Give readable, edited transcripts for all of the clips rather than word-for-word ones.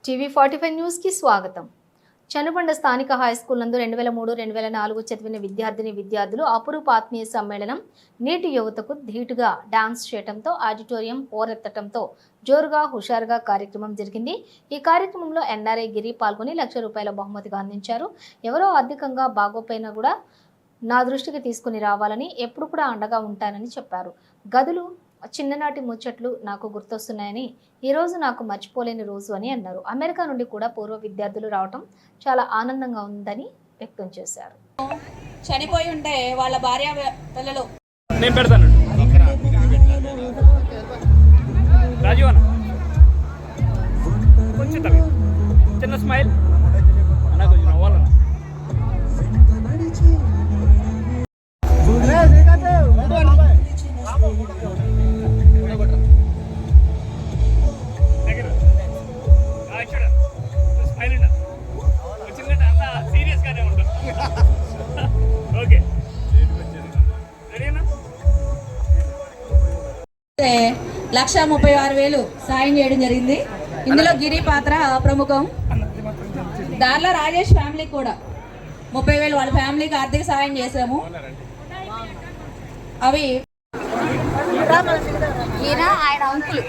టీవీ45 న్యూస్కి స్వాగతం. చనుబండ స్థానిక హైస్కూల్ నందు 2003-2004 చదివిన విద్యార్థులు అపురూప ఆత్మీయ సమ్మేళనం నీటి యువతకు ధీటుగా డాన్స్ చేయడంతో ఆడిటోరియం పోరెత్తడంతో జోరుగా హుషారుగా కార్యక్రమం జరిగింది. ఈ కార్యక్రమంలో ఎన్ఆర్ఐ గిరి పాల్గొని ₹1,00,000 బహుమతిగా అందించారు. ఎవరో ఆర్థికంగా బాగోపోయినా కూడా నా దృష్టికి తీసుకుని రావాలని, ఎప్పుడు కూడా అండగా ఉంటానని చెప్పారు. గదులు చిన్ననాటి ముచ్చట్లు నాకు గుర్తొస్తున్నాయని, ఈరోజు నాకు మర్చిపోలేని రోజు అని అన్నారు. అమెరికా నుండి కూడా పూర్వ విద్యార్థులు రావటం చాలా ఆనందంగా ఉందని వ్యక్తం చేశారు. చనిపోయి ఉంటే వాళ్ళ భార్య పిల్లలు నేను పెడతాను. రాజు అన్న కొంచెం చిన్న స్మైల్ అన్న, కొంచెం నవ్వాలన్న. ₹1,36,000 సాయం చేయడం జరిగింది. ఇందులో గిరి పాత్ర ప్రముఖం. దానిలో రాజేష్ ఫ్యామిలీ కూడా 30,000 వాళ్ళ ఫ్యామిలీకి ఆర్థిక సాయం చేసాము. అవి ఈయన ఆయన అంకులు.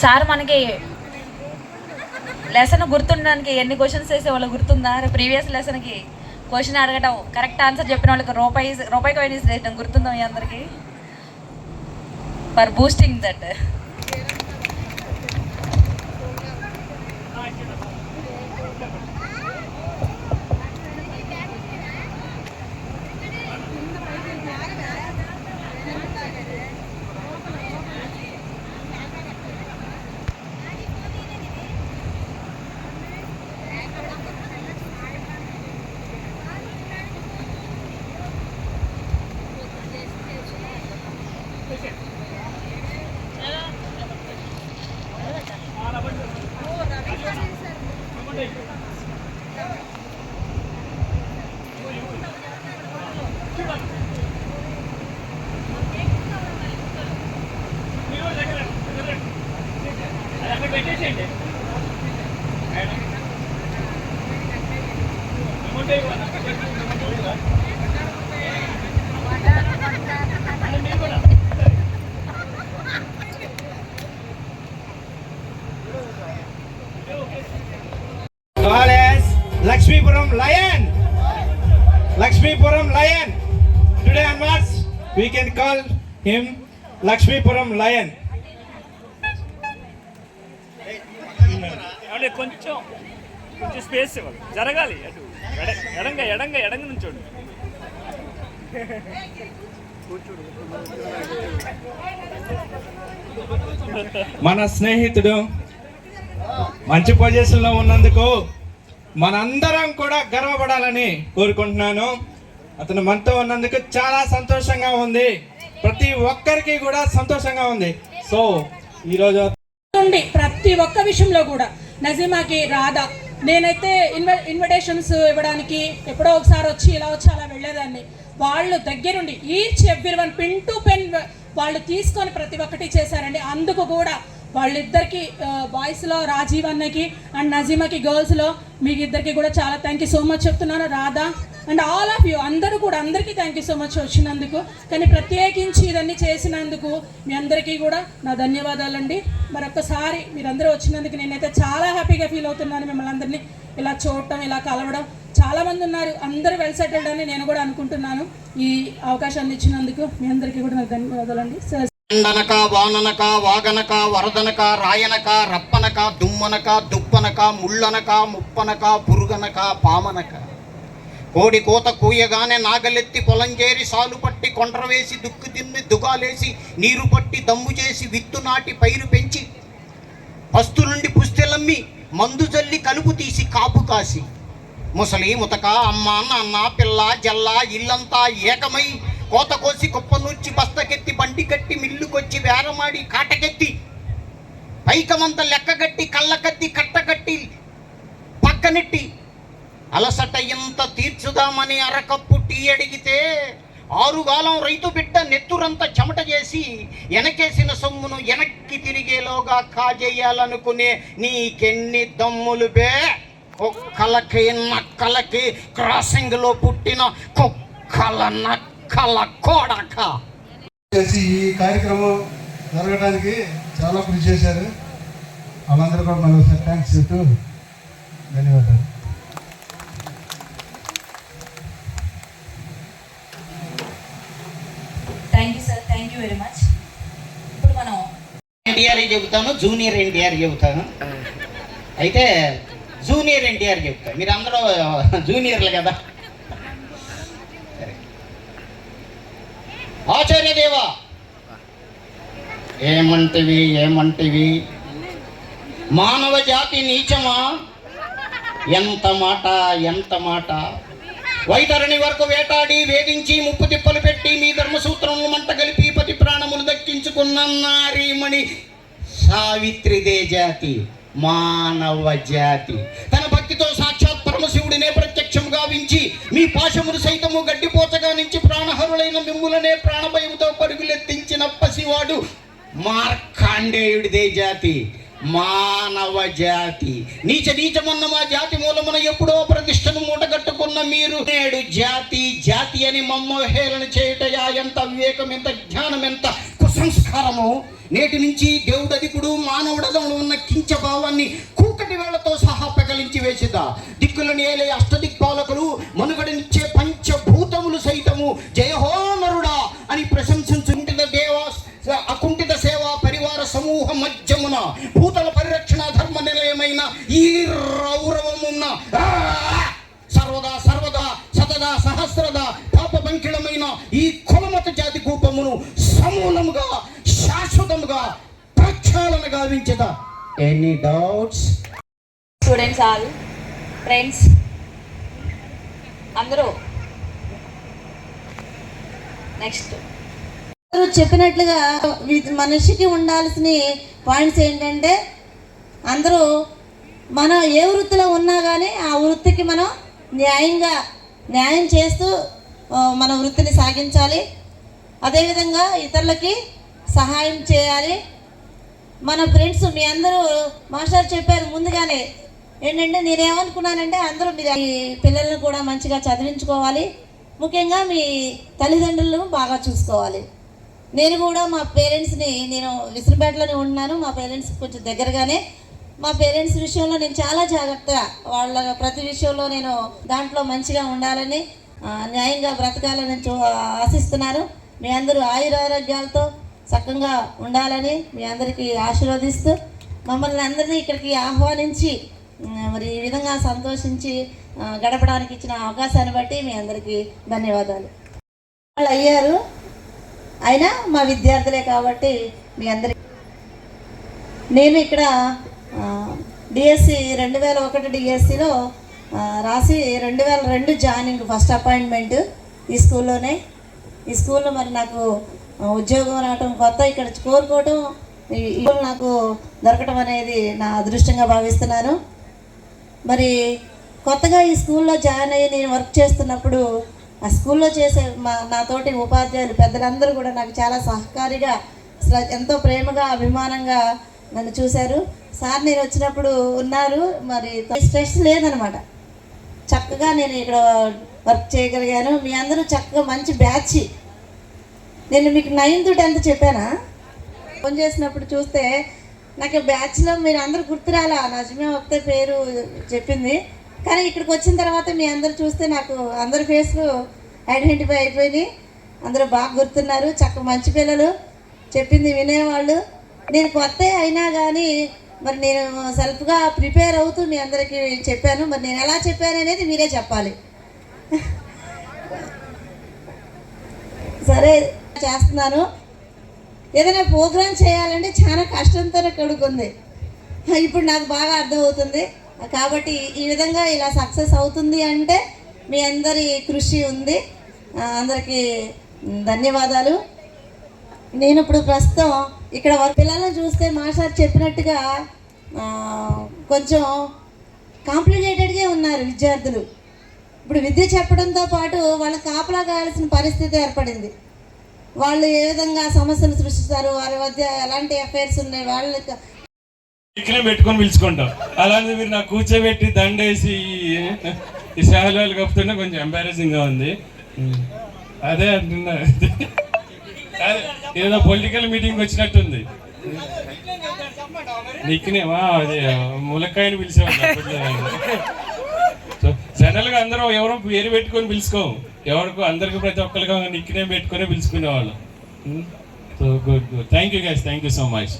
సార్ మనకి లెసన్ గుర్తుండడానికి ఎన్ని క్వశ్చన్స్ వేసే వాళ్ళు గుర్తుందా? ప్రీవియస్ లెసన్కి క్వశ్చన్ అడగటం, కరెక్ట్ ఆన్సర్ చెప్పిన వాళ్ళకి రూపాయి కాయిన్స్ వేయడం గుర్తుందా మీ అందరికీ? For boosting that. Call as Lakshmipuram Lion. Lakshmipuram Lion. Today onwards, we can call him Lakshmipuram Lion. కొంచెం స్పేస్ ఇవ్వాలి, జరగాలి. అటు ఎడంగా నుంచోండి. మన స్నేహితుడు మంచి పొజిషన్లో ఉన్నందుకు మనందరం కూడా గర్వపడాలని కోరుకుంటున్నాను. అతను మనతో ఉన్నందుకు చాలా సంతోషంగా ఉంది. ప్రతి ఒక్కరికి కూడా సంతోషంగా ఉంది. సో ఈరోజు ప్రతి ఒక్క విషయంలో కూడా నజీమాకి, రాధా, నేనైతే ఇన్విటేషన్స్ ఇవ్వడానికి ఎప్పుడో ఒకసారి వచ్చి ఇలా వచ్చి అలా వెళ్ళేదాన్ని. వాళ్ళు దగ్గరుండి each everyone pin to pen వాళ్ళు తీసుకొని ప్రతి ఒక్కటి చేశారండి. అందుకు కూడా వాళ్ళిద్దరికి బాయ్స్లో రాజీవ్ అన్నకి అండ్ నజీమాకి గర్ల్స్లో మీకు ఇద్దరికి కూడా చాలా థ్యాంక్ యూ సో మచ్ చెప్తున్నాను. Radha and all of you అందరూ కూడా అందరికీ థ్యాంక్ యూ సో మచ్ వచ్చినందుకు. కానీ ప్రత్యేకించి ఇదన్నీ చేసినందుకు మీ అందరికీ కూడా నా ధన్యవాదాలండి. మరొకసారి మీరందరూ వచ్చినందుకు నేనైతే చాలా హ్యాపీగా ఫీల్ అవుతున్నాను. మిమ్మల్ని అందరినీ ఇలా చూడటం, ఇలా కలవడం, చాలామంది ఉన్నారు, అందరూ వెల్ సెటిల్డ్ అని నేను కూడా అనుకుంటున్నాను. ఈ అవకాశాన్ని ఇచ్చినందుకు మీ అందరికీ కూడా నాకు ధన్యవాదాలండి. ఎండనక వాననక వాగనక వరదనక రాయనక రప్పనక దుమ్మనక దుప్పనక ముళ్ళనక ముప్పనక పురుగనక పామనక కోడి కోత కూయగానే నాగలెత్తి పొలంజేరి సాలు పట్టి కొండ్ర వేసి దుక్కు తిమ్మి దుగాలేసి నీరు పట్టి దమ్ము చేసి విత్తు నాటి పైరు పెంచి పస్తు నుండి పుస్తెలమ్మి మందు జల్లి కలుపు తీసి కాపు కాసి ముసలి ముతక అమ్మ నాన్న పిల్ల జల్ల ఇల్లంతా ఏకమై కోత కోసి కుప్పనూర్చి బస్తకెత్తి బండి కట్టి మిల్లుకొచ్చి వేరమాడి కాటకెత్తి పైకమంత లెక్కగట్టి కళ్ళకత్తి కట్టగట్టి పక్కనెట్టి అలసట ఎంత తీర్చుదామని అరకప్పు టీ అడిగితే ఆరుగాలం రైతు బిడ్డ నెత్తురంతా చెమట చేసి వెనకేసిన సొమ్మును వెనక్కి తిరిగేలోగా కాజేయాలనుకునే నీకెన్ని దమ్ములు బే. కుక్కలకి నక్కలకి క్రాసింగ్లో పుట్టిన కుక్కల నక్కల కోడక. ఈ కార్యక్రమం జరగడానికి చాలా కృషి చేశారు. వాళ్ళందరూ కూడా మరొకసారి థ్యాంక్స్ చెప్తూ ధన్యవాదాలు. Thank you sir, thank you very much. ఇప్పుడు మనం ఎన్టీఆర్ చెబుతాను, జూనియర్ ఎన్టీఆర్ చెబుతాను. అయితే జూనియర్ ఎన్టీఆర్ చెప్తాను, మీరు అందరూ జూనియర్లు కదా. ఆచార్యదేవా ఏమంటివి మానవ జాతి నీచమా, ఎంత మాట వైతరణి వరకు వేటాడి వేధించి ముప్పు తిప్పలు పెట్టి మీ ధర్మసూత్రములు మంట కలిపి పతి ప్రాణములు దక్కించుకున్న నారీమణి సావిత్రిదే జాతి, మానవ జాతి. తన భక్తితో సాక్షాత్ పరమశివుడినే ప్రత్యక్షం గావించి మీ పాశమును సైతము గడ్డిపోచగా నుంచి ప్రాణహరులైన మిమ్ములనే ప్రాణభయముతో పరుగులెత్తించిన పసివాడు మార్కాండేయుడిదే జాతి, మానవ జాతి. నీచమన్న మా జాతి మూలమున ఎప్పుడో ప్రతిష్టను మూటగట్టుకున్న మీరు నేడు జాతి అని మమ్మహేళన చేయుటయా, ఎంత వివేకం, ఎంత జ్ఞానం, ఎంత కుసంస్కారము. నేటి నుంచి దేవుడదికుడు మానవుడదముడు ఉన్న కించ భావాన్ని కూకటి వేళ్లతో సహా పెకలించి వేసిదా. దిక్కులను ఏలే అష్టదిక్పాలకులు మనుగడనిచ్చే పంచభూతములు సైతము జయహో నరుడా అని ప్రశంసించుంటిన దేవా అకుంఠిత సేవా పరివార సమూహ మధ్యమున భూతల పరిరక్షణ ధర్మ నిలయమైన ఈ రౌరవమున్న సర్వదా సతదా సహస్రదా పాప బంకిళమైన ఈ కులమత జాతి కూపమును సమూలముగా శాశ్వతముగా ప్రక్షాళన గావించదా. Any doubts? Students, all friends అందరూ నెక్స్ట్ చెప్పినట్లుగా మనిషికి ఉండాల్సిన పాయింట్స్ ఏంటంటే, అందరూ మనం ఏ వృత్తిలో ఉన్నా కానీ ఆ వృత్తికి మనం న్యాయం చేస్తూ మన వృత్తిని సాగించాలి. అదేవిధంగా ఇతరులకి సహాయం చేయాలి. మన ఫ్రెండ్స్ మీ అందరూ మాస్టర్ చెప్పారు ముందుగానే ఏంటంటే, నేనేమనుకున్నానంటే అందరూ మీరు ఈ పిల్లలను కూడా మంచిగా చదివించుకోవాలి, ముఖ్యంగా మీ తల్లిదండ్రులను బాగా చూసుకోవాలి. నేను కూడా మా పేరెంట్స్ని, నేను విసురుపేటలోనే ఉన్నాను, మా పేరెంట్స్ కొంచెం దగ్గరగానే. మా పేరెంట్స్ విషయంలో నేను చాలా జాగ్రత్తగా, వాళ్ళ ప్రతి విషయంలో నేను దాంట్లో మంచిగా ఉండాలని, న్యాయంగా బ్రతకాలని ఆశిస్తున్నాను. మీ అందరూ ఆయురారోగ్యాలతో చక్కగా ఉండాలని మీ అందరికీ ఆశీర్వదిస్తూ, మమ్మల్ని అందరినీ ఇక్కడికి ఆహ్వానించి మరి ఈ విధంగా సంతోషించి గడపడానికి ఇచ్చిన అవకాశాన్ని బట్టి మీ అందరికీ ధన్యవాదాలు. వాళ్ళు అయ్యారు, అయినా మా విద్యార్థులే కాబట్టి మీ అందరికీ. నేను ఇక్కడ డిఎస్సి 2001 డిఎస్సిలో రాసి 2002 జాయినింగ్, ఫస్ట్ అపాయింట్మెంట్ ఈ స్కూల్లోనే. ఈ స్కూల్లో మరి నాకు ఉద్యోగం రావటం, కొత్త ఇక్కడ కోరుకోవటం, నాకు దొరకటం అనేది నా అదృష్టంగా భావిస్తున్నాను. మరి కొత్తగా ఈ స్కూల్లో జాయిన్ అయ్యి నేను వర్క్ చేస్తున్నప్పుడు ఆ స్కూల్లో చేసే నాతోటి ఉపాధ్యాయులు పెద్దలందరూ కూడా నాకు చాలా సహకారిగా, ఎంతో ప్రేమగా అభిమానంగా నన్ను చూశారు. సార్ నేను వచ్చినప్పుడు ఉన్నారు, మరి స్ట్రెస్ లేదనమాట. చక్కగా నేను ఇక్కడ వర్క్ చేయగలిగాను. మీ అందరూ చక్కగా మంచి బ్యాచ్. నేను మీకు 9th 10th చెప్పానా? ఫోన్ చేసినప్పుడు చూస్తే నాకు బ్యాచ్లో మీరు అందరూ గుర్తురాలా, నజమే ఒకటే పేరు చెప్పింది. కానీ ఇక్కడికి వచ్చిన తర్వాత మీ అందరు చూస్తే నాకు అందరి ఫేస్లు ఐడెంటిఫై అయిపోయినాయి. అందరూ బాగా గుర్తున్నారు, చక్క మంచి పిల్లలు. చెప్పింది వినేవాళ్ళు. నేను కొత్త అయినా కానీ మరి నేను సెల్ఫ్గా ప్రిపేర్ అవుతూ మీ అందరికీ చెప్పాను. మరి నేను ఎలా చెప్పాను అనేది మీరే చెప్పాలి. సరే చేస్తున్నాను. ఏదైనా ప్రోగ్రామ్ చేయాలంటే చాలా కష్టంతోనే కడుగుంది. ఇప్పుడు నాకు బాగా అర్థమవుతుంది. కాబట్టి ఈ విధంగా ఇలా సక్సెస్ అవుతుంది అంటే మీ అందరి కృషి ఉంది. అందరికీ ధన్యవాదాలు. నేను ఇప్పుడు ప్రస్తుతం ఇక్కడ పిల్లలను చూస్తే మాస్టర్ చెప్పినట్టుగా కొంచెం కాంప్లికేటెడ్గా ఉన్నారు విద్యార్థులు. ఇప్పుడు విద్య చెప్పడంతో పాటు వాళ్ళకి కాపలా కావాల్సిన పరిస్థితి ఏర్పడింది. వాళ్ళు ఏ విధంగా సమస్యలు సృష్టిస్తారు, వారి మధ్య ఎలాంటి అఫైర్స్ ఉన్నాయి, వాళ్ళకి ఇక్కడే పెట్టుకొని పిలుచుకుంటాం. అలాంటి మీరు నాకు కూర్చోబెట్టి దండేసి ఈ శాలువాలు కప్పుతుంటే కొంచెం ఎంబారెసింగ్గా ఉంది. అదే అంటున్నా, అదే ఏదో పొలిటికల్ మీటింగ్ వచ్చినట్టుంది. నిక్నేమా అది ములక్కాయని పిలిచేవాళ్ళు అప్పట్లో. సో జనరల్గా అందరం ఎవరో పేరు పెట్టుకొని పిలుచుకోము. ఎవరికో అందరికీ ప్రతి ఒక్కరికి నిక్నేమ్ పెట్టుకొని పిలుచుకునేవాళ్ళు. So good. Thank you guys, thank you so much.